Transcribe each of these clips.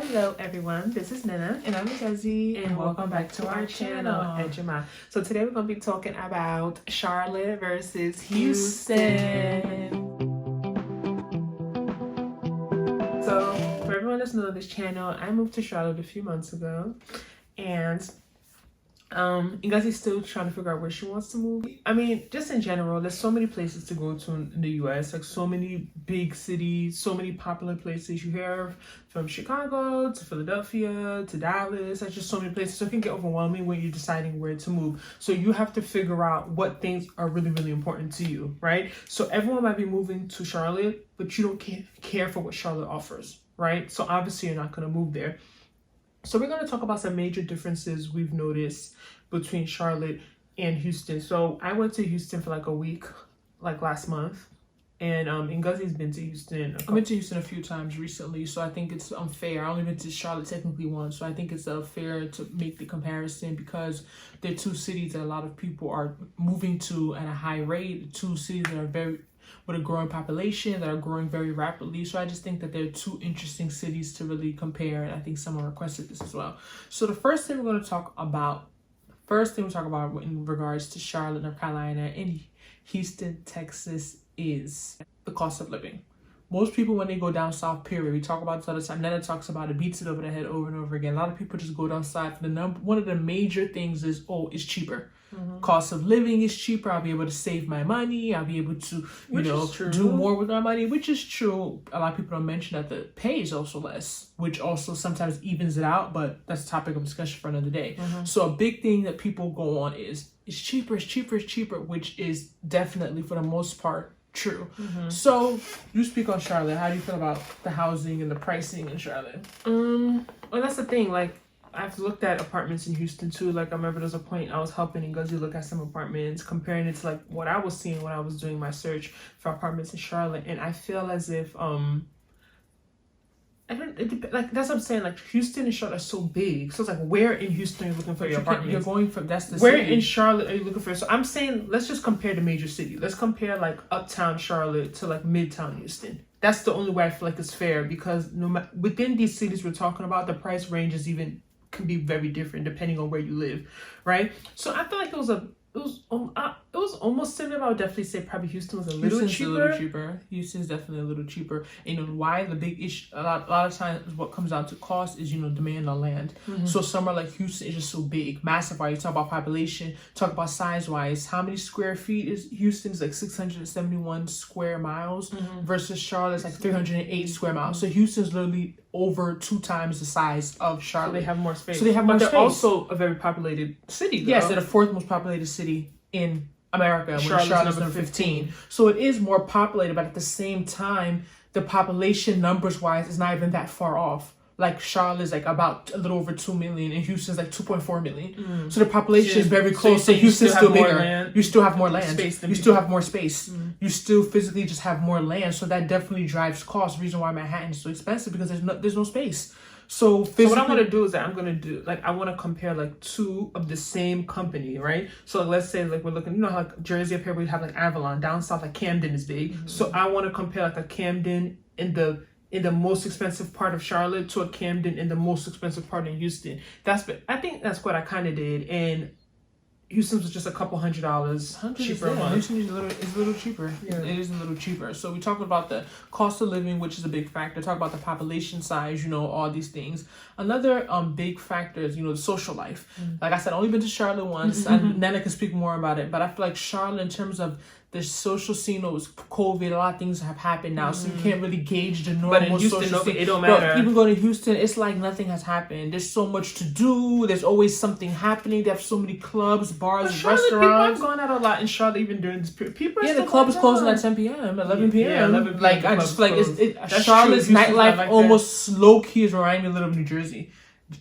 Hello everyone, this is Nnena And I'm Ngozi, and welcome back to our channel, Ejima. So today we're going to be talking about Charlotte versus Houston. So for everyone that's new to this channel, I moved to Charlotte a few months ago, and Ngozi's still trying to figure out where she wants to move. I mean, just in general, there's so many places to go to in the US, like so many big cities, so many popular places. You hear from Chicago to Philadelphia to Dallas. There's just so many places. So it can get overwhelming when you're deciding where to move. So you have to figure out what things are really, really important to you, right? So everyone might be moving to Charlotte, but you don't care for what Charlotte offers, right? So obviously you're not going to move there. So we're going to talk about some major differences we've noticed between Charlotte and Houston. So I went to Houston for like a week, like last month. And Ngozi's been to Houston. I've been to Houston a few times recently, so I think it's unfair. I only been to Charlotte technically once, so I think it's unfair to make the comparison because they're two cities that a lot of people are moving to at a high rate. Two cities that are with a growing population, that are growing very rapidly. So I just think that they're two interesting cities to really compare, and I think someone requested this as well. So the first thing we're going to talk about in regards to Charlotte, North Carolina, and Houston, Texas, is the cost of living. Most people, when they go down south, period, we talk about this all the time. Nana talks about it, beats it over the head over and over again. A lot of people just go down south. One of the major things is, it's cheaper. Mm-hmm. Cost of living is cheaper. I'll be able to save my money. I'll be able to, do more with my money, which is true. A lot of people don't mention that the pay is also less, which also sometimes evens it out, but that's a topic of discussion for another day. Mm-hmm. So a big thing that people go on is, it's cheaper, which is definitely, for the most part, true. Mm-hmm. So you speak on Charlotte. How do you feel about the housing and the pricing in Charlotte? Well, that's the thing. Like, I've looked at apartments in Houston too. Like, I remember there was a point I was helping Ngozi look at some apartments, comparing it to like what I was seeing when I was doing my search for apartments in Charlotte, and I feel as if that's what I'm saying. Like, Houston and Charlotte are so big, so it's like, where in Houston are you looking for your apartment? You're going from where city. In Charlotte are you looking for? So I'm saying, let's just compare the major city. Let's compare like uptown Charlotte to like midtown Houston. That's the only way I feel like it's fair, because within these cities we're talking about, the price ranges can be very different depending on where you live, right? So I feel like it was almost similar. I would definitely say probably Houston was a little cheaper. Houston's definitely a little cheaper. And you know why? The big issue, a lot of times what comes down to cost is, demand on land. Mm-hmm. So somewhere like Houston is just so big, massive. Right? You talk about population, talk about size wise. How many square feet is Houston? Is like 671 square miles, mm-hmm. versus Charlotte's like 308 square miles. Mm-hmm. So Houston's literally over 2 times the size of Charlotte. So they have more space. But they're also a very populated city, though. Yes, they're the 4th most populated city in America. Charlotte's number 15. So it is more populated, but at the same time, the population numbers wise is not even that far off. Like, Charlotte is like about a little over 2 million, and Houston's like 2.4 million. Mm. So the population is very close. So Houston's still bigger. You still have more land. You still have more space. Mm. You still physically just have more land. So that definitely drives cost. The reason why Manhattan is so expensive, because there's no space. So what I'm going to do is that I want to compare like two of the same company, right? So let's say like we're looking, how like Jersey up here we have like Avalon, down south like Camden is big. Mm-hmm. So I want to compare like a Camden in the most expensive part of Charlotte to a Camden in the most expensive part in Houston. I think that's what I kind of did, and Houston was just a couple $100 cheaper a month. Houston is a little cheaper. Yeah. It is a little cheaper. So we talk about the cost of living, which is a big factor. Talk about the population size, all these things. Another big factor is, the social life. Mm-hmm. Like I said, I've only been to Charlotte once. Mm-hmm. Nana can speak more about it. But I feel like Charlotte, in terms of the social scene, it was COVID. A lot of things have happened now, so you can't really gauge the normal. But in Houston, social scene. It don't matter. But people go to Houston, it's like nothing has happened. There's so much to do. There's always something happening. They have so many clubs, bars, restaurants. People have gone out a lot in Charlotte, even during this period. The club is closing at 10 p.m., 11 p.m. Yeah, 11 p.m. Like, I just feel like Charlotte's nightlife like almost low key is reminding me a little of New Jersey.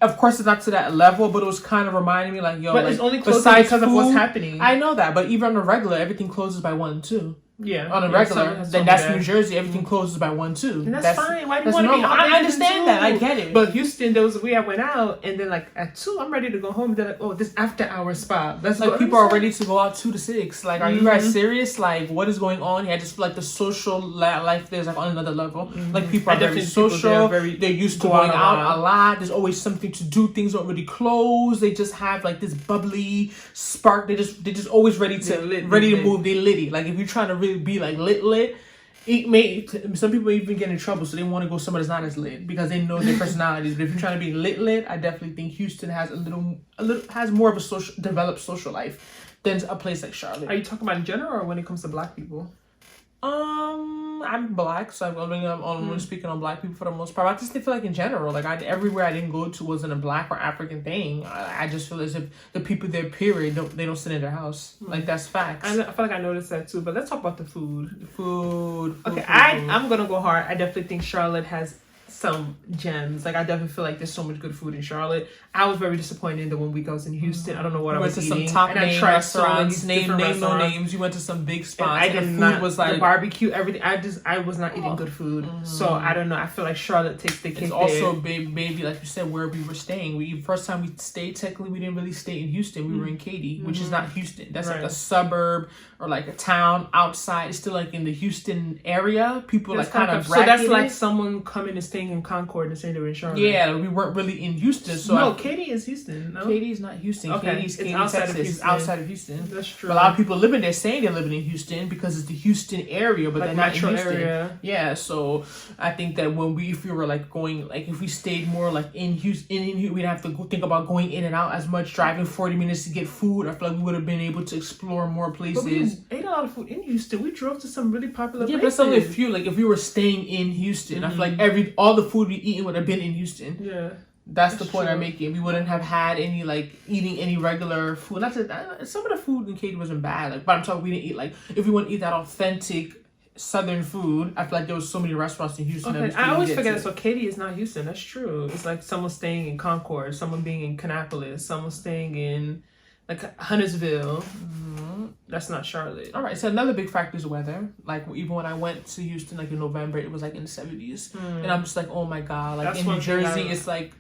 Of course, it's not to that level, but it was kind of reminding me like, but it's only closing because of what's happening. I know that, but even on the regular, everything closes by 1 and 2. Yeah. On a Yeah, regular, Charlotte has then told me that's that. New Jersey. Everything closes by 1, 2. And that's fine. Why do you want to be normal. out I there understand too? that. I get it. But Houston, there was we I went out and then like at 2, I'm ready to go home. They're like, oh, this after hour spot. That's Like what people are ready to go out 2 to 6. Like, are you guys serious? Like, what is going on? Yeah, I just feel like the social life there's like on another level. Like people are very social. They're used to going out a lot. There's always something to do. Things don't really close. They just have like this bubbly spark. They're just always ready to move. They litty. Like if you're trying to really be like lit. Some people even get in trouble, so they want to go somewhere that's not as lit because they know their personalities. But if you're trying to be lit, I definitely think Houston has a little has more of a developed social life than a place like Charlotte. Are you talking about in general or when it comes to Black people? I'm Black, so I'm only speaking on Black people for the most part. I just feel like in general, like everywhere I didn't go to wasn't a Black or African thing. I just feel as if the people there, period, they don't sit in their house. Like that's facts. I feel like I noticed that too. But let's talk about the food. Okay, I'm gonna go hard. I definitely think Charlotte has some gems. Like I definitely feel like there's so much good food in Charlotte. I was very disappointed in the 1 week I was in Houston. I don't know what I was eating. Went to some top name restaurants. Name no names. You went to some big spots. And the food was like the barbecue, everything. I was not eating good food. So I don't know. I feel like Charlotte takes the cake. It's also maybe like you said where we were staying. First time we stayed, technically we didn't really stay in Houston. We were in Katy, which is not Houston. That's like a suburb or like a town outside. It's still like in the Houston area. People like kind of so that's like someone coming and staying in Concord and saying they were in Charlotte. Yeah, we weren't really in Houston. So no, Katy is Houston. No? Katy is not Houston. Okay. Katy's outside Texas. of Houston. It's outside of Houston. That's true. But a lot of people living there saying they're living in Houston because it's the Houston area, but like they're not in Houston. Area. Yeah, so I think that if we were like going, like if we stayed more like in Houston, we'd have to think about going in and out as much, driving 40 minutes to get food. I feel like we would have been able to explore more places. But we ate a lot of food in Houston. We drove to some really popular places. Yeah, but it's only a few. Like if we were staying in Houston, I feel like all the food we eaten would have been in Houston. Yeah. That's the point I'm making. We wouldn't have had any eating any regular food. Not that some of the food in Katy wasn't bad. Like, but I'm talking we didn't eat if we want to eat that authentic Southern food. I feel like there was so many restaurants in Houston. Okay, I always forget. So Katy is not Houston. That's true. It's like someone staying in Concord, someone being in Kannapolis, someone staying in like Huntersville. That's not Charlotte. All right, so another big factor is weather. Like even when I went to Houston, like in November, it was like in the 70s, and I'm just like, oh my god! Like in New Jersey, it's like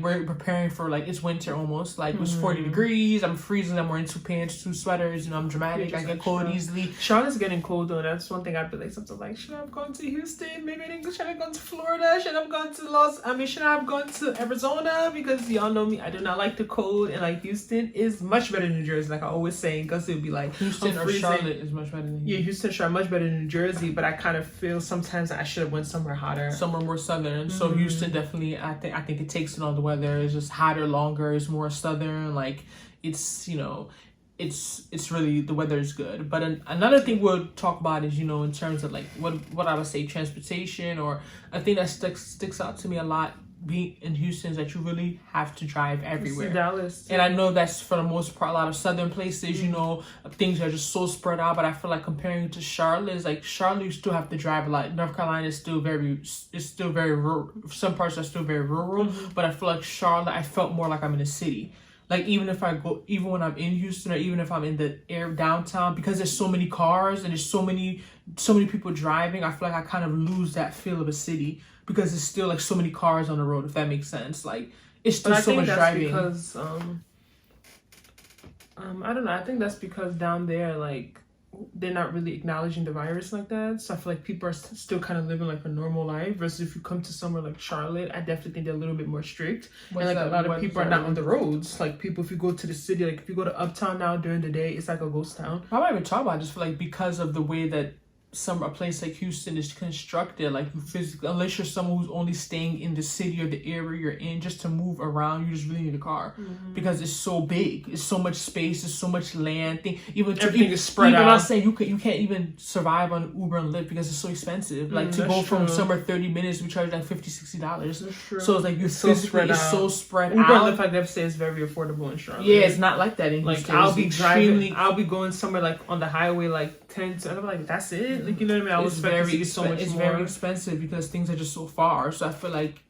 we're preparing for like it's winter almost. Like it was 40 degrees. I'm freezing. I'm wearing 2 pants, 2 sweaters. You know, I'm dramatic. I get cold easily. Charlotte's getting cold though. That's one thing I'd be like something like, should I have gone to Houston? Maybe I didn't. Should I have gone to Florida? Should I have gone to should I have gone to Arizona? Because y'all know me, I do not like the cold, and like Houston is much better than New Jersey. Like I always say, Gus would be like Houston or Charlotte is much better than Houston, Charlotte much better than New Jersey. But I kind of feel sometimes I should have went somewhere hotter, somewhere more southern. So Houston definitely, I think it takes it on the weather. It's just hotter, longer. It's more southern. Like it's it's really the weather is good. But another thing we'll talk about is in terms of like what I would say transportation, or a thing that sticks out to me a lot being in Houston is that you really have to drive everywhere. Dallas too. And I know that's for the most part a lot of southern places, things are just so spread out, but I feel like comparing it to Charlotte is like Charlotte you still have to drive a lot. North Carolina is still very rural. Some parts are still very rural, but I feel like Charlotte I felt more like I'm in a city. Like even when I'm in Houston or even if I'm in the downtown, because there's so many cars and there's so many people driving, I feel like I kind of lose that feel of a city because there's still like so many cars on the road, if that makes sense. Like it's still so much driving. Because I don't know. I think that's because down there like they're not really acknowledging the virus like that. So I feel like people are still kind of living like a normal life. Versus if you come to somewhere like Charlotte, I definitely think they're a little bit more strict. And like a lot of people are not on the roads. Like people, if you go to the city, like if you go to Uptown now during the day, it's like a ghost town. I might even talk about it. I just feel like because of the way that a place like Houston is constructed, like you physically, unless you're someone who's only staying in the city or the area you're in, just to move around, you just really need a car because it's so big, it's so much space, there's so much land. Everything is spread out. I'm not saying you can't even survive on Uber and Lyft because it's so expensive. Like to go from somewhere 30 minutes, we charge like $50-$60. So it's like it's so spread out. Uber and Lyft, I never say, is very affordable in Charlotte. Yeah, it's not like that in Houston. Like I'll be going somewhere like on the highway like 10 to, I'm like, that's it. Like, you know what I mean? I was expecting so much more. It's very expensive because things are just so far. So I feel like,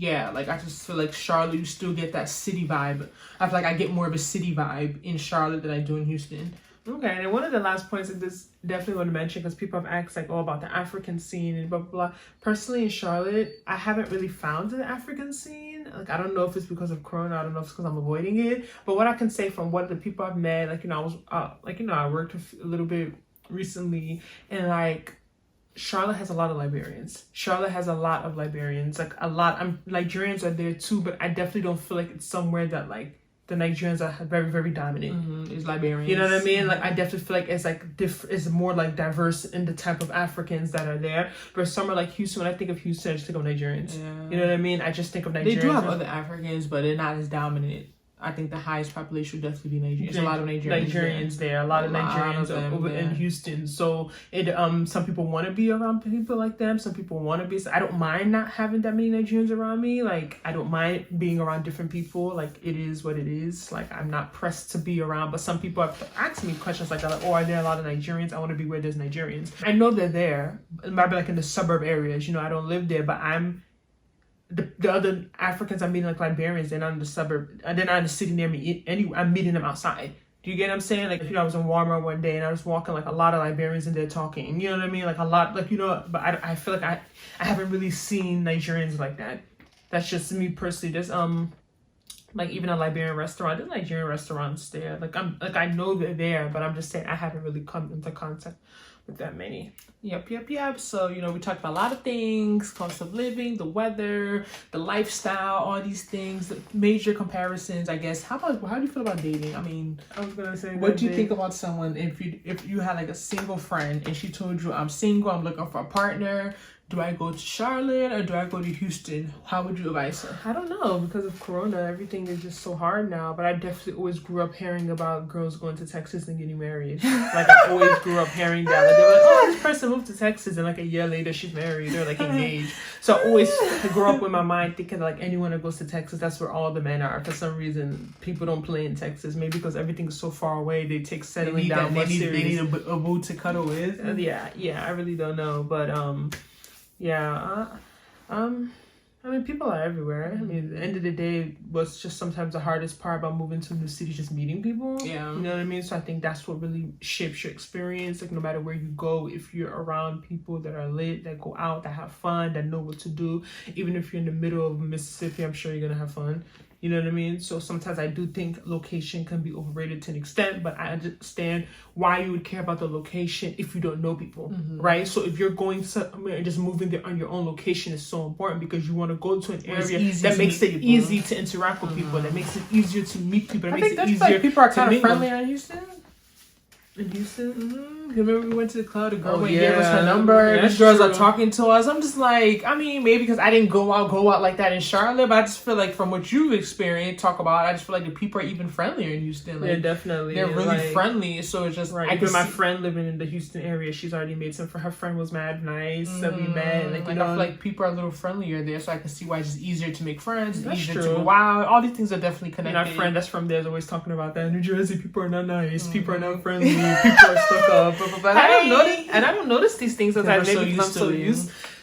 I just feel like Charlotte, you still get that city vibe. I feel like I get more of a city vibe in Charlotte than I do in Houston. Okay, and one of the last points that this definitely want to mention, because people have asked like, oh, about the African scene and blah blah blah. Personally, in Charlotte, I haven't really found the African scene. Like, I don't know if it's because of Corona. I don't know if it's because I'm avoiding it. But what I can say from what the people I've met, like, I was I worked with a little bit recently, and like, Charlotte has a lot of Liberians. Charlotte has a lot of Liberians. Like, a lot. Nigerians are there too, but I definitely don't feel like it's somewhere that like the Nigerians are very, very dominant. It's Liberians. You know what I mean? Like, I definitely feel like it's like it's more like diverse in the type of Africans that are there. But somewhere like Houston, when I think of Houston, I just think of Nigerians. Yeah. You know what I mean? I just think of Nigerians. They do have other Africans, but they're not as dominant. I think the highest population would definitely be Nigerians. There's a lot of Nigerians there. A lot of Nigerians over in Houston. So it some people want to be around people like them. Some people want to be. So I don't mind not having that many Nigerians around me. Like, I don't mind being around different people. Like, it is what it is. Like, I'm not pressed to be around. But some people have asked me questions like that. Like, oh, are there a lot of Nigerians? I want to be where there's Nigerians. I know they're there. Maybe like in the suburb areas. You know, I don't live there, but I'm. The other Africans I'm meeting, like Liberians, they're not in the suburb, they're not in the city near me. Anyway, I'm meeting them outside. Do you get what I'm saying? Like, I was in Walmart one day and I was walking, like, a lot of Liberians in there talking. You know what I mean? Like, a lot, like, but I feel like I haven't really seen Nigerians like that. That's just me personally. There's like, even a Liberian restaurant. There's Nigerian restaurants there. Like, I know they're there, but I'm just saying I haven't really come into contact with that many. Yep. So, we talked about a lot of things: cost of living, the weather, the lifestyle, all these things, the major comparisons, I guess. How do you feel about dating? I mean, I was gonna say, what do you think about someone if you had like a single friend and she told you, I'm single, I'm looking for a partner, do I go to Charlotte or do I go to Houston? How would you advise her? I don't know, because of Corona, everything is just so hard now. But I definitely always grew up hearing about girls going to Texas and getting married. Like, I always grew up hearing that. Like, they're like, oh, this person moved to Texas, and like a year later she's married or like engaged. So I always grew up with my mind thinking like anyone that goes to Texas, that's where all the men are. For some reason, people don't play in Texas. Maybe because everything is so far away, they take settling down more serious. They need a boo to cuddle with. Yeah, I really don't know, but I mean, people are everywhere. I mean, at the end of the day, what's just sometimes the hardest part about moving to a new city, just meeting people. Yeah. You know what I mean? So I think that's what really shapes your experience. Like, no matter where you go, if you're around people that are lit, that go out, that have fun, that know what to do, even if you're in the middle of Mississippi, I'm sure you're going to have fun. You know what I mean? So sometimes I do think location can be overrated to an extent, but I understand why you would care about the location if you don't know people, right? So if you're going somewhere and just moving there on your own, location is so important because you want to go to an area that makes it easy to interact with people, that makes it easier to meet people, that makes it easier. Like people are kind of friendly in Houston. In Houston? Remember we went to the club, the girl gave us her number. These girls are talking to us. I'm just like, I mean, maybe because I didn't go out like that in Charlotte, but I just feel like from what you've experienced, I just feel like the people are even friendlier in Houston. Like, yeah, definitely. They're really friendly. So it's just, right. Even my friend living in the Houston area, she's already made some for her friend was mad nice. So we met. Like, I feel like people are a little friendlier there, so I can see why it's just easier to make friends, that's easier true. to go out. All these things are definitely connected. And our friend that's from there is always talking about that. New Jersey, people are not nice. People are not friendly. People are stuck up. But I don't notice these things sometimes. Maybe because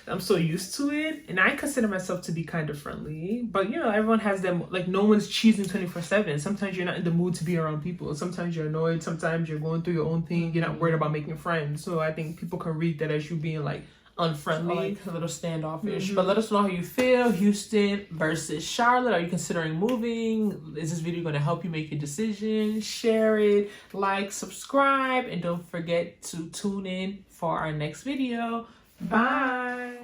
I'm so used to it, and I consider myself to be kind of friendly. But everyone has them. Like, no one's cheesing 24/7. Sometimes you're not in the mood to be around people. Sometimes you're annoyed. Sometimes you're going through your own thing. You're not worried about making friends. So I think people can read that as you being like unfriendly, like a little standoffish. But let us know how you feel. Houston versus Charlotte. Are you considering moving? Is this video going to help you make your decision? Share it, like, subscribe, and don't forget to tune in for our next video. Bye.